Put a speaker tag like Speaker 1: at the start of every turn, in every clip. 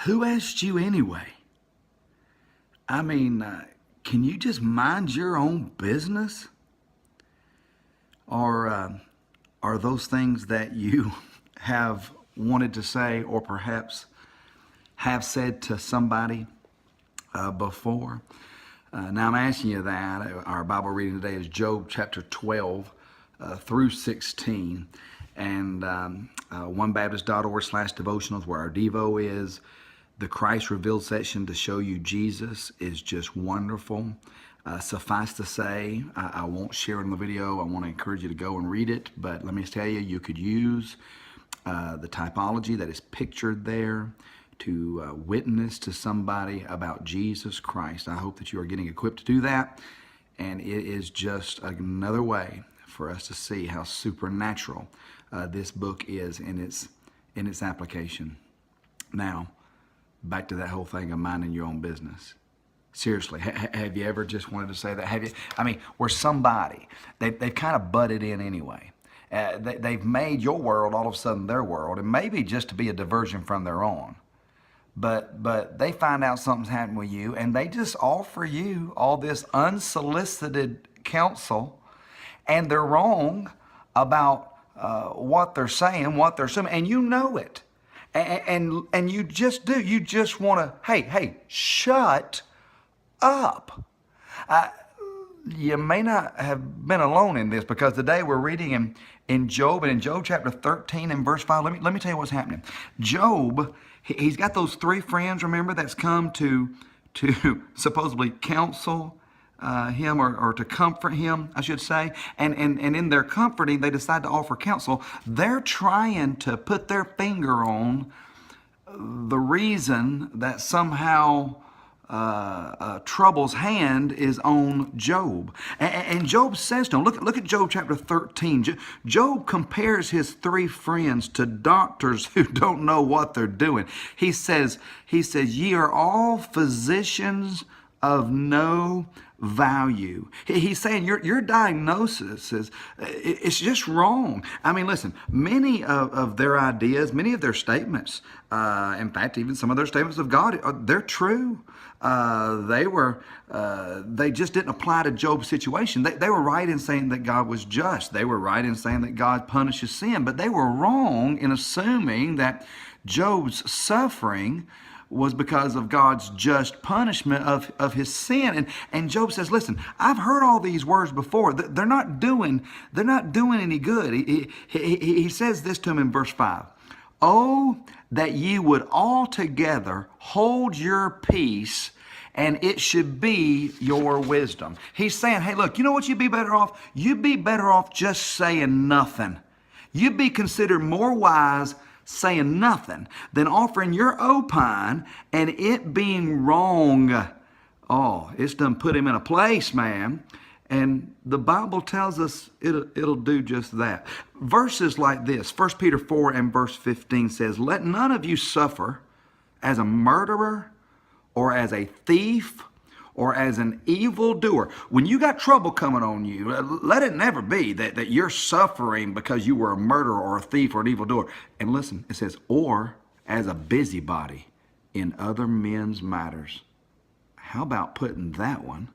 Speaker 1: Who asked you anyway? I mean, can you just mind your own business? Or are those things that you have wanted to say or perhaps have said to somebody before? Now I'm asking you that. Our Bible reading today is Job chapter 12 through 16. And onebaptist.org/devotionals, where our Devo is. The Christ Revealed section to show you Jesus is just wonderful. Suffice to say, I won't share it in the video. I want to encourage you to go and read it. But let me tell you, you could use the typology that is pictured there to witness to somebody about Jesus Christ. I hope that you are getting equipped to do that. And it is just another way for us to see how supernatural this book is in its application. Now, back to that whole thing of minding your own business. Seriously, have you ever just wanted to say that? Have you? I mean, where somebody, they've kind of butted in anyway. They've made your world all of a sudden their world, and maybe just to be a diversion from their own. But they find out something's happened with you, and they just offer you all this unsolicited counsel, and they're wrong about what they're saying, what they're assuming, and you know it. And you just do. You just want to, hey, shut up. You may not have been alone in this, because today we're reading in Job, and in Job chapter 13 and verse 5, let me tell you what's happening. Job, he's got those three friends, remember, that's come to supposedly counsel him or to comfort him, I should say. And in their comforting, they decide to offer counsel. They're trying to put their finger on the reason that somehow trouble's hand is on Job. And Job says to him, look at Job chapter 13. Job compares his three friends to doctors who don't know what they're doing. He says, ye are all physicians of no value. He's saying your diagnosis it's just wrong. I mean, listen, many of their ideas, many of their statements, in fact, even some of their statements of God, they're true. They just didn't apply to Job's situation. They were right in saying that God was just. They were right in saying that God punishes sin, but they were wrong in assuming that Job's suffering was because of God's just punishment of his sin. And Job says, listen, I've heard all these words before. They're not doing any good. He says this to him in verse 5. Oh, that ye would altogether hold your peace, and it should be your wisdom. He's saying, hey, look, you know what you'd be better off? You'd be better off just saying nothing. You'd be considered more wise saying nothing than offering your opine and it being wrong. Oh, it's done put him in a place, man. And the Bible tells us it'll do just that. Verses like this, 1 Peter 4 and verse 15 says, let none of you suffer as a murderer or as a thief or as an evildoer. When you got trouble coming on you, let it never be that you're suffering because you were a murderer or a thief or an evildoer. And listen, it says, or as a busybody in other men's matters. How about putting that one,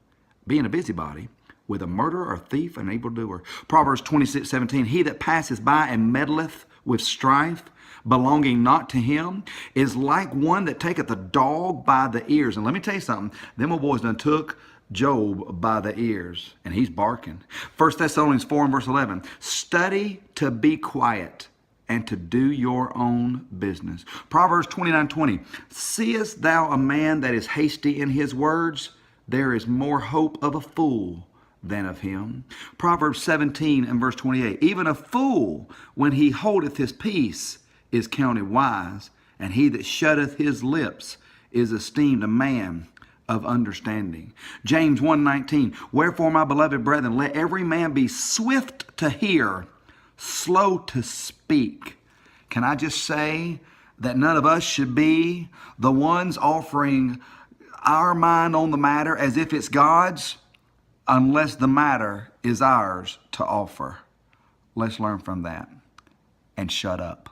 Speaker 1: being a busybody, with a murderer or thief and an evildoer? Proverbs 26:17, he that passeth by and meddleth with strife, belonging not to him, is like one that taketh a dog by the ears. And let me tell you something, them old boys done took Job by the ears, and he's barking. 1 Thessalonians 4 and verse 11, study to be quiet and to do your own business. Proverbs 29:20, seest thou a man that is hasty in his words? There is more hope of a fool than of him. Proverbs 17 and verse 28, even a fool, when he holdeth his peace, is counted wise, and he that shutteth his lips is esteemed a man of understanding. James 1:19, wherefore, my beloved brethren, let every man be swift to hear, slow to speak. Can I just say that none of us should be the ones offering our mind on the matter as if it's God's, unless the matter is ours to offer. Let's learn from that and shut up.